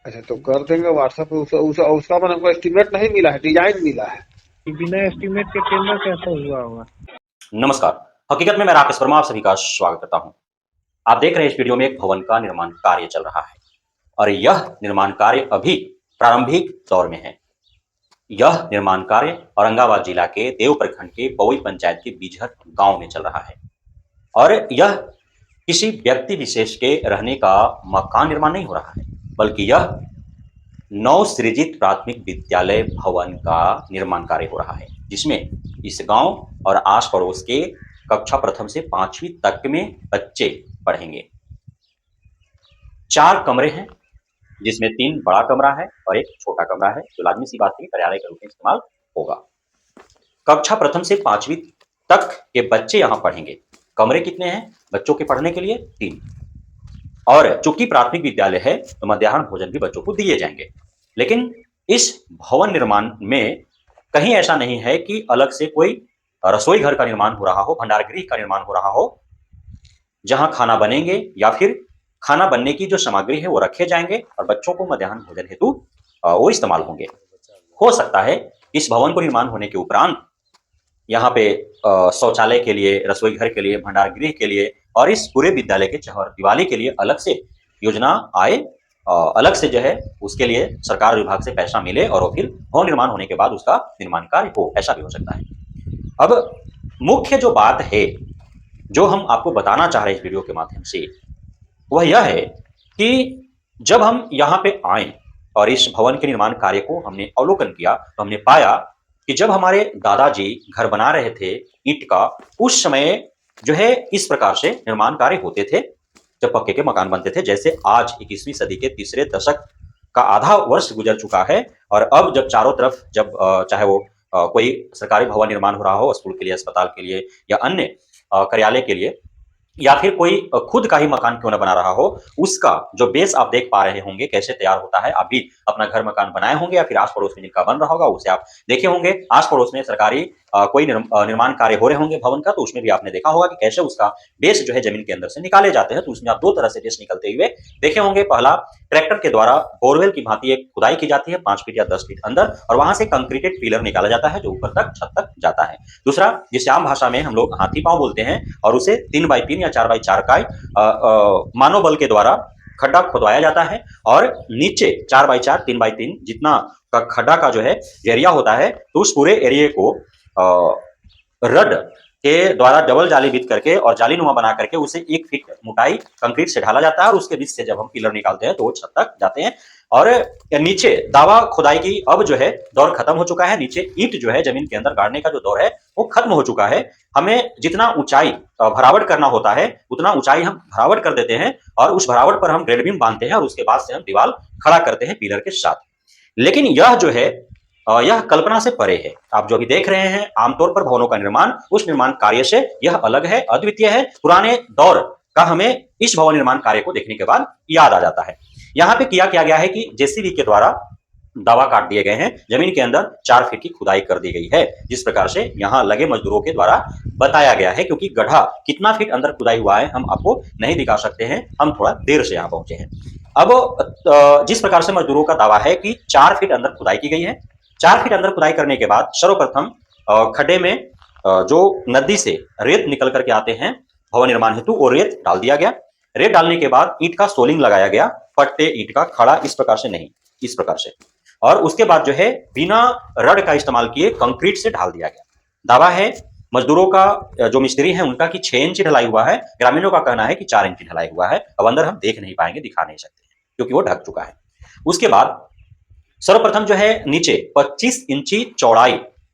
अच्छा तो कर देंगे व्हाट्सएप पे। उसका मन हमको एस्टिमेट नहीं मिला है, डिजाइन मिला है। बिना एस्टिमेट के टेंडर कैसे हुआ होगा? नमस्कार। हकीकत में मैं राकेश वर्मा आप सभी का स्वागत करता हूं। आप देख रहे हैं इस वीडियो में एक भवन का निर्माण कार्य चल रहा है और यह निर्माण कार्य अभी प्रारंभिक दौर में है। यह निर्माण कार्य औरंगाबाद जिला के देव प्रखंड के पवई पंचायत के बिजहर गांव में चल रहा है और यह किसी व्यक्ति विशेष के रहने का मकान निर्माण नहीं हो रहा है, बल्कि यह नवसृजित प्राथमिक विद्यालय भवन का निर्माण कार्य हो रहा है, जिसमें इस गांव और आस पड़ोस के कक्षा प्रथम से 5वीं तक में बच्चे पढ़ेंगे। 4 कमरे हैं, जिसमें 3 बड़ा कमरा है और 1 छोटा कमरा है, जो लाजमी सी बात है कि कार्यालय के रूप में इस्तेमाल होगा। कक्षा प्रथम से 5वीं तक के बच्चे यहाँ पढ़ेंगे। कमरे कितने हैं बच्चों के पढ़ने के लिए? 3। और चूंकि प्राथमिक विद्यालय है तो मध्याह्न भोजन भी बच्चों को दिए जाएंगे। लेकिन इस भवन निर्माण में कहीं ऐसा नहीं है कि अलग से कोई रसोई घर का निर्माण हो रहा हो, भंडार गृह का निर्माण हो रहा हो, जहां खाना बनेंगे या फिर खाना बनने की जो सामग्री है वो रखे जाएंगे और बच्चों को मध्याह्न भोजन हेतु वो इस्तेमाल होंगे। हो सकता है इस भवन को निर्माण होने के उपरांत यहाँ पे शौचालय के लिए, रसोई घर के लिए, भंडार गृह के लिए और इस पूरे विद्यालय के चहर दिवाली के लिए अलग से योजना आए, अलग से जो है उसके लिए सरकार विभाग से पैसा मिले और वो फिर भवन निर्माण होने के बाद उसका निर्माण कार्य हो, ऐसा भी हो सकता है। अब मुख्य जो बात है जो हम आपको बताना चाह रहे हैं इस वीडियो के माध्यम से, वह यह है कि जब हम यहाँ पे आए और इस भवन के निर्माण कार्य को हमने अवलोकन किया तो हमने पाया कि जब हमारे दादाजी घर बना रहे थे ईंट का, उस समय जो है इस प्रकार से निर्माण कार्य होते थे, जब पक्के के मकान बनते थे। जैसे आज 21वीं सदी के तीसरे दशक का आधा वर्ष गुजर चुका है और अब जब चारों तरफ जब चाहे वो कोई सरकारी भवन निर्माण हो रहा हो, स्कूल के लिए, अस्पताल के लिए या अन्य कार्यालय के लिए, या फिर कोई खुद का ही मकान क्यों न बना रहा हो, उसका जो बेस आप देख पा रहे होंगे कैसे तैयार होता है। आप भी अपना घर मकान बनाए होंगे या फिर आस पड़ोस में जिनका बन रहा होगा उसे आप देखे होंगे। आस पड़ोस में सरकारी कोई निर्माण कार्य हो रहे होंगे भवन का, तो उसमें भी आपने देखा होगा कि कैसे उसका बेस जो है जमीन के अंदर से निकाले जाते हैं। तो उसमें आप 2 तरह से बेस निकलते हुए देखे होंगे। पहला, ट्रैक्टर के द्वारा बोरवेल की भांति एक खुदाई की जाती है 5 फीट या 10 फीट अंदर और वहां से कंक्रीटेड पिलर निकाला जाता है जो ऊपर तक छत तक जाता है। दूसरा, जिसे आम भाषा में हम लोग हाथी पांव बोलते हैं, और उसे 3x3 या 4x4 का मानव बल के द्वारा खड्डा खुदवाया जाता है और नीचे 4x4 3x3 जितना का खड्डा का जो है एरिया होता है, तो उस पूरे एरिया को रड के द्वारा डबल जाली बित करके और जालीनुमा बना करके उसे 1 फीट मोटाई कंक्रीट से ढाला जाता है और उसके बीच से जब हम पिलर निकालते हैं तो वो छत तक जाते हैं। और नीचे दावा खुदाई की अब जो है दौर खत्म हो चुका है। नीचे ईंट जो है जमीन के अंदर गाड़ने का जो दौर है वो खत्म हो चुका है। हमें जितना ऊंचाई भरावट करना होता है उतना ऊंचाई हम भरावट कर देते हैं और उस भरावट पर हम ग्रेड बीम बांधते हैं और उसके बाद से हम दीवार खड़ा करते हैं पिलर के साथ। लेकिन यह जो है यह कल्पना से परे है। आप जो अभी देख रहे हैं आमतौर पर भवनों का निर्माण, उस निर्माण कार्य से यह अलग है, अद्वितीय है। पुराने दौर का हमें इस भवन निर्माण कार्य को देखने के बाद याद आ जाता है। यहाँ पे किया गया है कि जेसीबी के द्वारा दावा काट दिए गए हैं, जमीन के अंदर 4 फीट की खुदाई कर दी गई है, जिस प्रकार से यहाँ लगे मजदूरों के द्वारा बताया गया है। क्योंकि गड्ढा कितना फीट अंदर खुदाई हुआ है हम आपको नहीं दिखा सकते हैं, हम थोड़ा देर से यहाँ पहुंचे हैं। अब जिस प्रकार से मजदूरों का दावा है कि 4 फीट अंदर खुदाई की गई है, 4 फीट अंदर खुदाई करने के बाद सर्वप्रथम खड्डे में जो नदी से रेत निकल करके आते हैं भवन निर्माण हेतु, वो रेत डाल दिया गया। रेत डालने के बाद ईंट का सोलिंग लगाया गया, पट्टे ईंट का खड़ा इस प्रकार से नहीं, इस प्रकार से, और उसके बाद जो है बिना रड का इस्तेमाल किए कंक्रीट से ढाल दिया गया। दावा है मजदूरों का, जो मिस्त्री है उनका, कि 6 इंच ढलाई हुआ है। ग्रामीणों का कहना है कि 4 इंच ढलाई हुआ है। अब अंदर हम देख नहीं पाएंगे, दिखा नहीं सकते क्योंकि वो ढक चुका है। उसके बाद सर्वप्रथम जो है नीचे 25 इंची चौड़ाई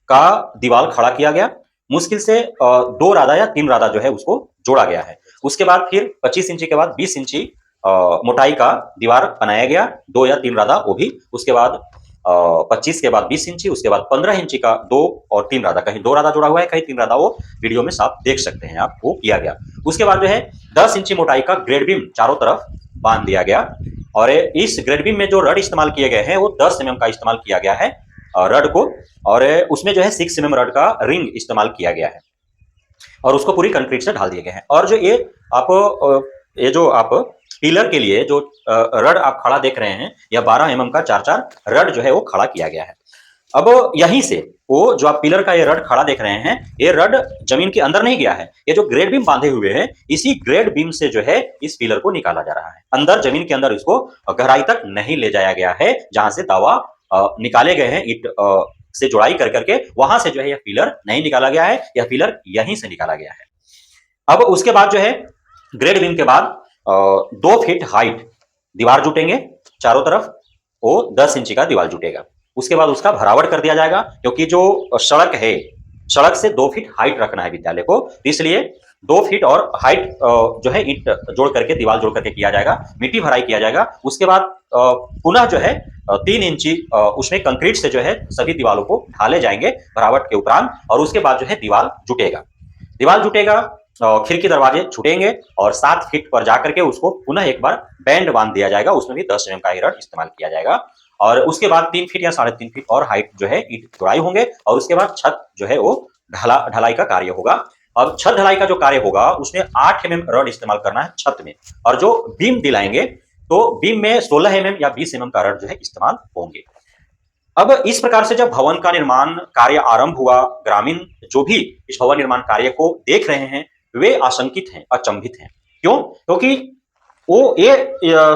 का दीवार खड़ा किया गया। मुश्किल से 2 राधा या 3 राधा जो है उसको जोड़ा गया है। उसके बाद फिर 25 इंची के बाद 20 इंची मोटाई का दीवार बनाया गया, 2 या 3 राधा वो भी। उसके बाद 25 के बाद 20 इंची, उसके बाद 15 इंची का 2 और 3 राधा, कहीं 2 राधा जोड़ा हुआ है कहीं 3 राधा, वो वीडियो में साफ देख सकते हैं आप, वो किया गया। उसके बाद जो है 10 इंची मोटाई का ग्रेड बीम चारों तरफ बांध दिया गया और इस ग्रेड बीम में जो रड इस्तेमाल किए गए हैं वो 10 mm का इस्तेमाल किया गया है रड को, और उसमें जो है 6 mm रड का रिंग इस्तेमाल किया गया है और उसको पूरी कंक्रीट से ढाल दिए गए हैं। और जो ये जो आप पिलर के लिए जो रड आप खड़ा देख रहे हैं, यह 12 mm का 4-4 रड जो है वो खड़ा किया गया है। अब यहीं से वो जो आप पिलर का ये रड खड़ा देख रहे हैं, ये रड जमीन के अंदर नहीं गया है। ये जो ग्रेड बीम बांधे हुए हैं, इसी ग्रेड बीम से जो है इस पिलर को निकाला जा रहा है। अंदर जमीन के अंदर इसको गहराई तक नहीं ले जाया गया है, जहां से दावा निकाले गए हैं ईंट से जुड़ाई कर करके, वहां से जो है यह पिलर नहीं निकाला गया है, यह पिलर यहीं से निकाला गया है। अब उसके बाद जो है ग्रेड बीम के बाद 2 फीट हाइट दीवार जुटेंगे चारों तरफ, वो 10 इंची का दीवार जुटेगा। उसके बाद उसका भरावट कर दिया जाएगा, क्योंकि जो सड़क है, सड़क से 2 फीट हाइट रखना है विद्यालय को, इसलिए 2 फीट और हाइट जो है ईंट जोड़ करके, दीवार जोड़ करके किया जाएगा। मिट्टी भराई किया जाएगा। उसके बाद पुनः जो है 3 इंची उसमें कंक्रीट से जो है सभी दीवारों को ढाले जाएंगे भरावट के उपरांत, और उसके बाद जो है दीवार जुटेगा। दीवार जुटेगा, खिड़की दरवाजे छूटेंगे, और 7 फीट पर जाकर के उसको पुनः एक बार बैंड बांध दिया जाएगा। उसमें भी 10 mm का ही रड इस्तेमाल किया जाएगा। और उसके बाद 3 फीट या 3.5 फीट और हाइट जो है ईंट जुड़ाई होंगे, और उसके बाद छत जो है वो ढलाई का कार्य होगा। अब छत ढलाई का जो कार्य होगा उसमें 8 mm रड इस्तेमाल करना है छत में, और जो बीम दिलाएंगे तो बीम में 16 mm या 20 mm का रड जो है इस्तेमाल होंगे। अब इस प्रकार से जब भवन का निर्माण कार्य आरंभ हुआ, ग्रामीण जो भी इस भवन निर्माण कार्य को देख रहे हैं वे आशंकित हैं, अचंभित हैं। क्यों? क्योंकि वो ये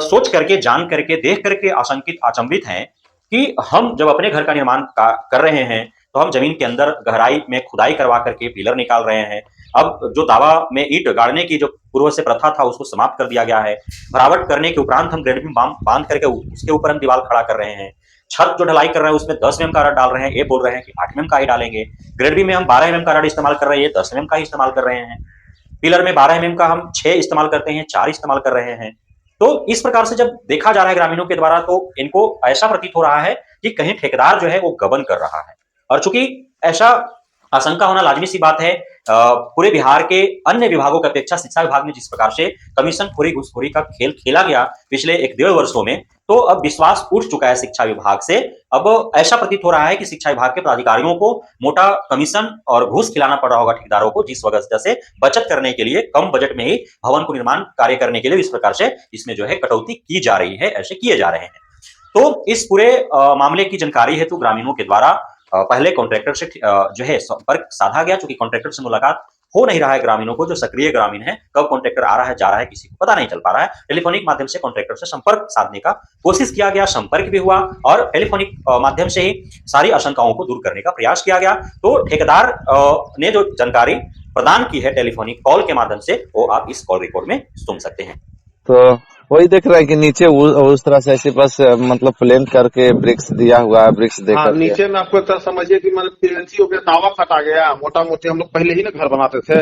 सोच करके, जान करके, देख करके आशंकित, अचंभित हैं कि हम जब अपने घर का निर्माण कर रहे हैं तो हम जमीन के अंदर गहराई में खुदाई करवा करके पिलर निकाल रहे हैं। अब जो दावा में ईंट गाड़ने की जो पूर्व से प्रथा था उसको समाप्त कर दिया गया है। भरावट करने के उपरांत हम ग्रेड बीम बांध करके उसके ऊपर हम दीवार खड़ा कर रहे हैं। छत जो ढलाई कर रहे हैं उसमें 10 mm का रड डाल रहे हैं, ये बोल रहे हैं कि 8 mm का ही डालेंगे। ग्रेड बीम में हम 12 mm का रड इस्तेमाल कर रहे हैं, 10 mm का ही इस्तेमाल कर रहे हैं। पिलर में 12 mm का हम 6 इस्तेमाल करते हैं, 4 इस्तेमाल कर रहे हैं। तो इस प्रकार से जब देखा जा रहा है ग्रामीणों के द्वारा, तो इनको ऐसा प्रतीत हो रहा है कि कहीं ठेकेदार जो है वो गबन कर रहा है। और चूंकि ऐसा आशंका होना लाजमी सी बात है, पूरे बिहार के अन्य विभागों की अपेक्षा शिक्षा विभाग में जिस प्रकार से कमीशन खोरी, घूसखोरी का खेल खेला गया पिछले 1-1.5 वर्षों में, तो अब विश्वास उठ चुका है शिक्षा विभाग से। अब ऐसा प्रतीत हो रहा है कि शिक्षा विभाग के पदाधिकारियों को मोटा कमीशन और घूस खिलाना पड़ रहा होगा ठेकेदारों को, जिस वजह से बचत करने के लिए कम बजट में ही भवन को निर्माण कार्य करने के लिए इस प्रकार से इसमें जो है कटौती की जा रही है, ऐसे किए जा रहे हैं। तो इस पूरे मामले की जानकारी हेतु ग्रामीणों के द्वारा पहले कॉन्ट्रैक्टर से जो है संपर्क साधा गया। चूंकि कॉन्ट्रैक्टर से मुलाकात हो नहीं रहा है ग्रामीणों को, जो सक्रिय ग्रामीण है, कब कॉन्ट्रैक्टर आ रहा है, जा रहा है, किसी को पता नहीं चल पा रहा है। टेलीफोनिक माध्यम से कॉन्ट्रैक्टर से संपर्क साधने का कोशिश किया गया, संपर्क भी हुआ, और टेलीफोनिक माध्यम से ही सारी आशंकाओं को दूर करने का प्रयास किया गया। तो ठेकेदार ने जो जानकारी प्रदान की है टेलीफोनिक कॉल के माध्यम से, वो आप इस कॉल रिकॉर्ड में सुन सकते हैं। तो वही देख रहे हैं कि नीचे उस तरह से ऐसे बस मतलब प्लेन करके ब्रिक्स दिया हुआ है, ब्रिक्स देकर। हाँ, नीचे में आपको तरह समझिए कि मतलब पीएनसी हो गया, दावा कटा गया। मोटा मोटी हम लोग पहले ही ना घर बनाते थे।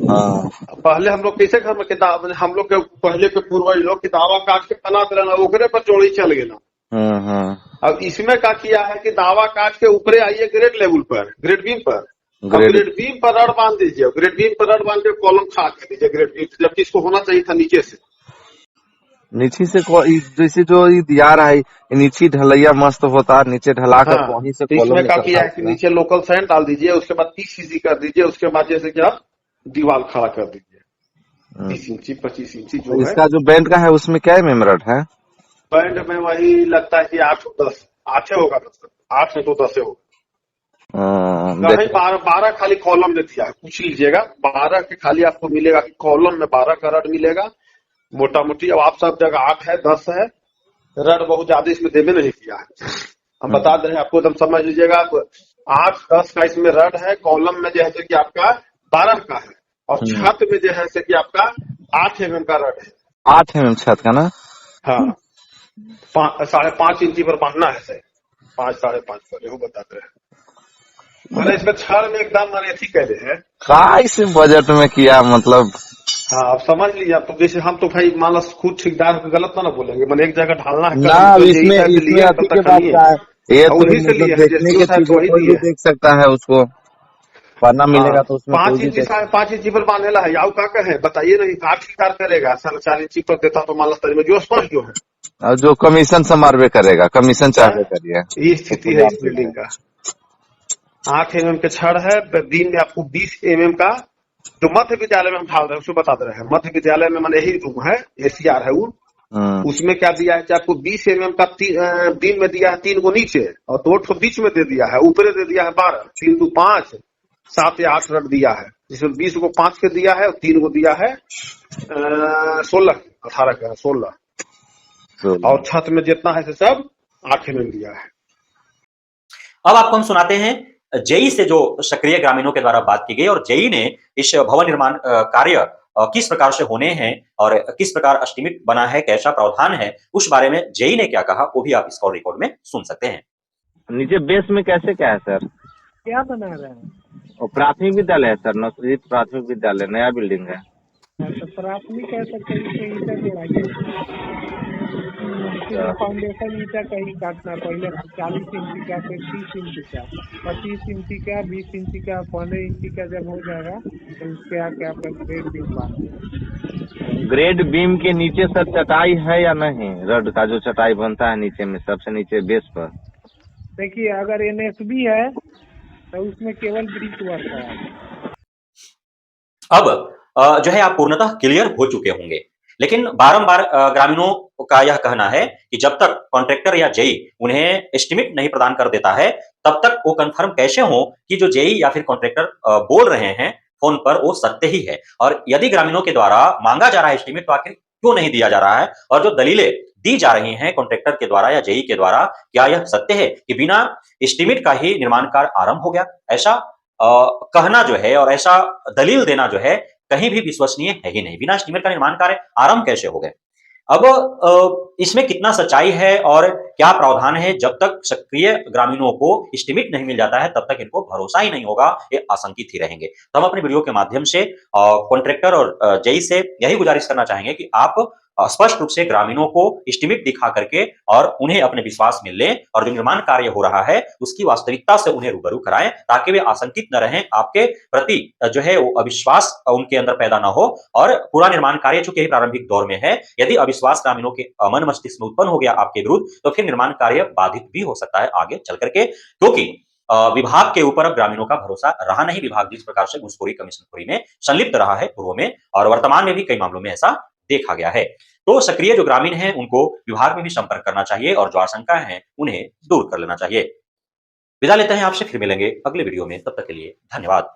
हाँ, पहले हम लोग कैसे घर में हम लोग के पहले के पूर्वज लोग की दावा काट के बना देना, ओकरे पर जोड़ी चल गया। अब इसमें क्या किया है कि दावा काट के ऊपरे आइए ग्रेड लेवल पर, ग्रेड बीम पर, ग्रेड बीम पर रड बांध दीजिए। ग्रेड बीम पर रड बांध के कॉलम खड़ा कर दीजिए ग्रेड बीम, जबकि इसको होना चाहिए था नीचे से। नीचे से जैसे जो दिया रहा है, नीचे ढलैया मस्त होता है, नीचे ढलाकर वहीं से कॉलम इसमें क्या किया है कि नीचे लोकल सैंड डाल दीजिए, उसके बाद 30 cc कर दीजिए, उसके बाद जैसे कि आप दीवार खड़ा कर दीजिए 30 इंची 25 इंची जो है। इसका जो बैंड का है उसमें क्या mm रड है? बैंड में वही लगता है कि 8-10 8 होगा, 8 में तो 10 होगा। 12 खाली कॉलम में दिया है, पूछ लीजिएगा। 12 के खाली आपको मिलेगा कि कॉलम में 12 का रड मिलेगा मोटा मोटी। अब आप सब जगह 8 है, 10 है, रड बहुत ज्यादा इसमें देवे नहीं किया है। हम बता दे रहे हैं आपको, एकदम समझ लीजिएगा। 8-10 का इसमें रड है, कॉलम में जो है कि आपका 12 का है, और छत में जो है कि आपका 8 mm का रड है। 8 mm छत का ना? हाँ, 5.5 इंची पर बांधना है सही, 5-5.5 पर, यही बताते हैं। मैंने इसमें छड़ में एकदम अथी कहते हैं का इस बजट में किया, मतलब हाँ आप समझ लीजिए। आप तो जैसे हम तो भाई मान लो खुद ठेकेदार को गलत ना बोलेंगे, मैंने एक जगह ढालना है ना। इसमें अति के बात का है, ये तो मतलब देखने के चीज कोई भी देख सकता है, उसको पढ़ना मिलेगा तो उसमें 5 इंची 5.5 इंची पर बांधेला है, याव का कहे बताइए नहीं, काट ठेकेदार करेगा। 4.5 इंची पर देता तो मान लो में जो स्पष्ट जो है, और जो कमीशन समारोह करेगा, कमीशन चाहे करिए। ये स्थिति है इस बिल्डिंग का। 8 mm के छड़ है, दिन में आपको 20 mm का जो मध्य विद्यालय में हम ढाल रहे हैं उसको बता दे रहे हैं। मध्य विद्यालय में मैंने यही रूम है, ACR है वो, उसमें क्या दिया है कि आपको 20 mm का बीम में दिया है 3 को नीचे और 2 ठो बीच में दे दिया है, ऊपर दे दिया है 12, 3 2 5 7 या 8 रड दिया है, जिसमें 20 को 5 के दिया है और 3 को दिया है 16 18 का 16 और छत में जितना है सब 8 mm दिया है। अब आपको हम सुनाते हैं जेई से जो सक्रिय ग्रामीणों के द्वारा बात की गई और जेई ने इस भवन निर्माण कार्य किस प्रकार से होने हैं और किस प्रकार एस्टिमेट बना है, कैसा प्रावधान है, उस बारे में जेई ने क्या कहा वो भी आप इस कॉल रिकॉर्ड में सुन सकते हैं। नीचे बेस में कैसे क्या है सर? क्या बना रहे हैं? और प्राथमिक विद्यालय है सर, नौसरी प्राथमिक विद्यालय, नया बिल्डिंग है। तो प्राथमिक है तो कहीं ईटा जोड़ाइए, फाउंडेशन ईटा कहीं काटना, पहले 40 इंची का, फिर 30 इंची का, 25 इंची का, 20 इंची का, 15 इंची का जब हो जाएगा तो उसके आके आप ग्रेड बीम बांधेंगे। ग्रेड बीम के नीचे सर चटाई है या नहीं? रड का जो चटाई बनता है नीचे में, सबसे नीचे बेस पर। देखिए अगर NSB है तो उसमें केवल ब्रिक वर्क है। अब जो है आप पूर्णतः क्लियर हो चुके होंगे, लेकिन बारंबार ग्रामीणों का यह कहना है कि जब तक कॉन्ट्रैक्टर या जेई उन्हें एस्टिमेट नहीं प्रदान कर देता है तब तक वो कंफर्म कैसे हो कि जो जेई या फिर कॉन्ट्रैक्टर बोल रहे हैं फोन पर वो सत्य ही है। और यदि ग्रामीणों के द्वारा मांगा जा रहा है एस्टिमेट तो आखिर क्यों नहीं दिया जा रहा है, और जो दलीलें दी जा रही हैं कॉन्ट्रैक्टर के द्वारा या जेई के द्वारा, क्या यह सत्य है कि बिना एस्टिमेट का ही निर्माण कार्य आरंभ हो गया? ऐसा कहना जो है और ऐसा दलील देना जो है कहीं भी विश्वसनीय है ही नहीं। बिना एस्टिमेट का निर्माण कार्य आरंभ कैसे हो गए? अब इसमें कितना सच्चाई है और क्या प्रावधान है, जब तक सक्रिय ग्रामीणों को एस्टिमेट नहीं मिल जाता है तब तक इनको भरोसा ही नहीं होगा, ये आशंकित ही रहेंगे। तो हम अपने वीडियो के माध्यम से कॉन्ट्रैक्टर और जेई से यही गुजारिश करना चाहेंगे कि आप स्पष्ट रूप से ग्रामीणों को एस्टिमेट दिखा करके और उन्हें अपने विश्वास में लें और जो निर्माण कार्य हो रहा है उसकी वास्तविकता से उन्हें रूबरू कराएं, ताकि वे आशंकित न रहें, आपके प्रति जो है वो अविश्वास उनके अंदर पैदा ना हो। और पूरा निर्माण कार्य चूंकि यही प्रारंभिक दौर में है, यदि अविश्वास ग्रामीणों के मन मस्तिष्क में उत्पन्न हो गया आपके विरुद्ध तो फिर निर्माण कार्य बाधित भी हो सकता है आगे चल करके, क्योंकि विभाग के ऊपर अब ग्रामीणों का भरोसा रहा नहीं। विभाग जिस प्रकार से घूसखोरी कमीशनखोरी में संलिप्त रहा है पूर्व में और वर्तमान में भी कई मामलों में ऐसा देखा गया है। तो सक्रिय जो ग्रामीण हैं उनको विभाग में भी संपर्क करना चाहिए और जो आशंकाएं हैं उन्हें दूर कर लेना चाहिए। विदा लेते हैं आपसे, फिर मिलेंगे अगले वीडियो में, तब तक के लिए धन्यवाद।